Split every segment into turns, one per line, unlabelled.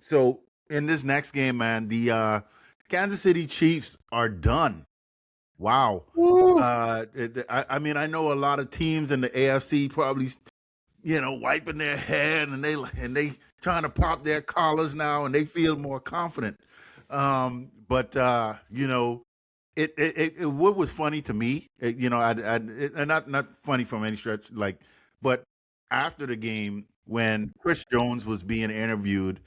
So in this next game, man, the Kansas City Chiefs are done. Wow.
Woo.
I mean, I know a lot of teams in the AFC probably, wiping their head and they trying to pop their collars now and they feel more confident. But what was funny to me, and not funny from any stretch, like, but after the game when Chris Jones was being interviewed,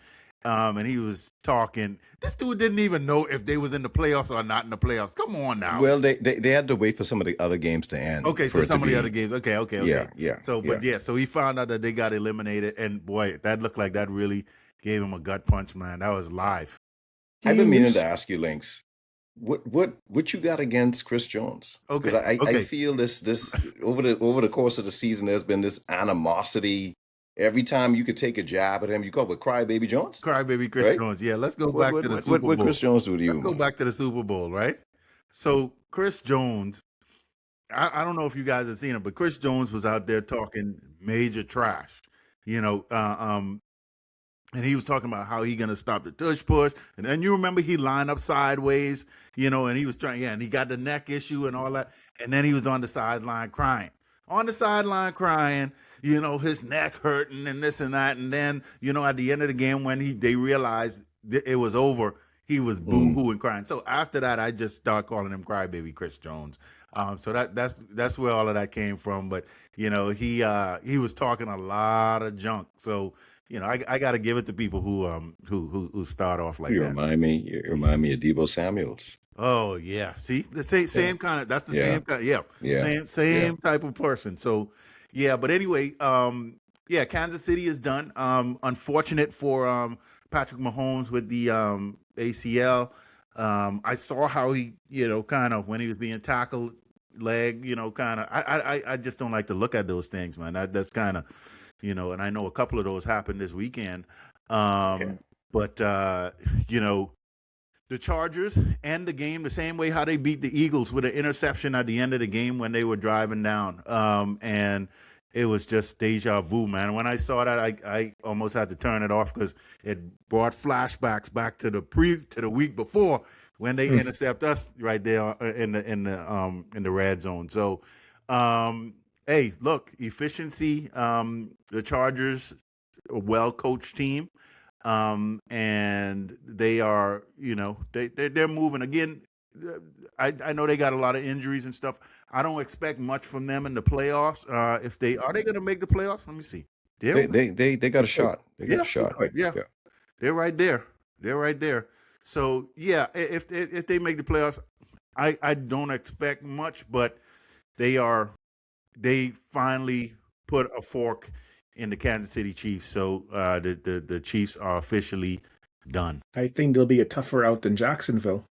and he was talking, this dude didn't even know if they was in the playoffs or not in the playoffs. Come on now.
Well, they had to wait for some of the other games to end.
Okay,
for
so
it to
some of the
be,
other games. Okay.
Yeah.
So, but yeah, so he found out that they got eliminated, and boy, that looked like that really gave him a gut punch, man. That was live.
I've been meaning to ask you, Lynx, what you got against Chris Jones? Because
Okay.
I feel this over the course of the season, there's been this animosity. Every time you could take a jab at him, you call it Crybaby Jones,
Crybaby Chris
right?
Jones. Yeah, let's go back to the Super
What
Bowl.
Chris Jones do to you,
Let's go
man?
back to the Super Bowl, right? So Chris Jones, I don't know if you guys have seen him, but Chris Jones was out there talking major trash. You know, and he was talking about how he gonna stop the tush push, and then you remember he lined up sideways, and he was trying, and he got the neck issue and all that, and then he was on the sideline crying, his neck hurting and this and that, and then at the end of the game when they realized it was over, he was boo-hoo and crying. So after that, I just start calling him Crybaby Chris Jones. So that's where all of that came from. But he was talking a lot of junk. So I got to give it to people who start off like
You
that.
remind me of Deebo Samuels.
Oh yeah, see the same kind of. That's the same kind.
Yeah.
Same type of person. So yeah, but anyway, Kansas City is done. Unfortunate for Patrick Mahomes with the ACL. I saw how he, kind of when he was being tackled, leg, kind of. I just don't like to look at those things, man. That's kind of, and I know a couple of those happened this weekend. But the Chargers end the game the same way how they beat the Eagles with an interception at the end of the game when they were driving down. And it was just deja vu, man. When I saw that, I almost had to turn it off because it brought flashbacks back to the week before when they intercept us right there in the red zone. So, hey, look, efficiency. The Chargers, a well-coached team. And they are, they're moving again. I know they got a lot of injuries and stuff. I don't expect much from them in the playoffs. If they are they going to make the playoffs? Let me see.
They got a shot. They got a shot.
Yeah, they're right there. They're right there. So yeah, if they make the playoffs, I don't expect much, but they finally put a fork in the Kansas City Chiefs. So the Chiefs are officially done.
I think they'll be a tougher out than Jacksonville.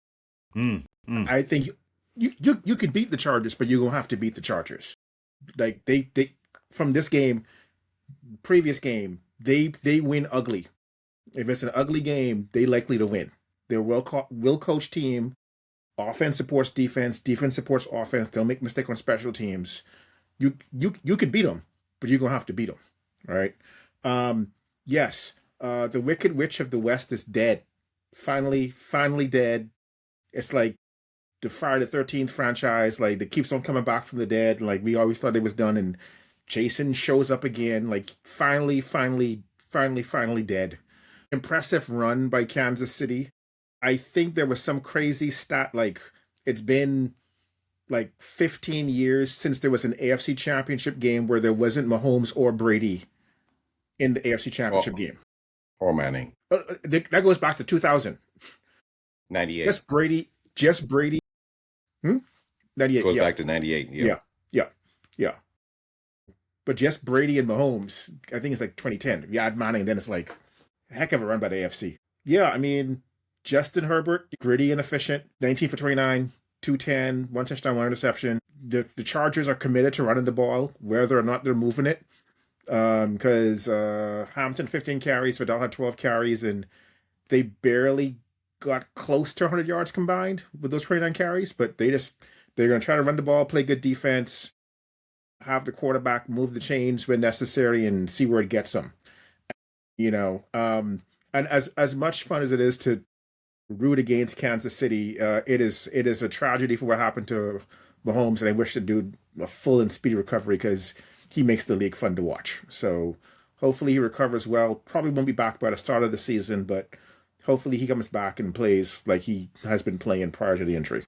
I think you could beat the Chargers, but you're gonna have to beat the Chargers. Like they from this game, previous game, they win ugly. If it's an ugly game, they likely to win. They're well coached team. Offense supports defense. Defense supports offense. They'll make mistake on special teams. You can beat them, but you're gonna have to beat them. Right? Yes. The Wicked Witch of the West is dead. Finally dead. It's like the Friday the 13th franchise, like that keeps on coming back from the dead. Like we always thought it was done, and Jason shows up again. Like finally dead. Impressive run by Kansas City. I think there was some crazy stat, like it's been like 15 years since there was an AFC Championship game where there wasn't Mahomes or Brady in the AFC Championship game.
Or Manning.
That goes back to 2000.
98.
Just Brady. 98.
Goes back to 98.
Yeah. But just Brady and Mahomes, I think it's like 2010. If you add Manning, then it's like a heck of a run by the AFC. Yeah, I mean, Justin Herbert, gritty and efficient, 19 for 29, 210, 1 touchdown, 1 interception. The Chargers are committed to running the ball, whether or not they're moving it. Because Hampton 15 carries, Vidal had 12 carries, and they barely got close to 100 yards combined with those 29 carries. But they're going to try to run the ball, play good defense, have the quarterback move the chains when necessary, and see where it gets them. And as much fun as it is to root against Kansas City, it is a tragedy for what happened to Mahomes, and I wish the dude a full and speedy recovery because he makes the league fun to watch. So hopefully he recovers well. Probably won't be back by the start of the season, but hopefully he comes back and plays like he has been playing prior to the injury.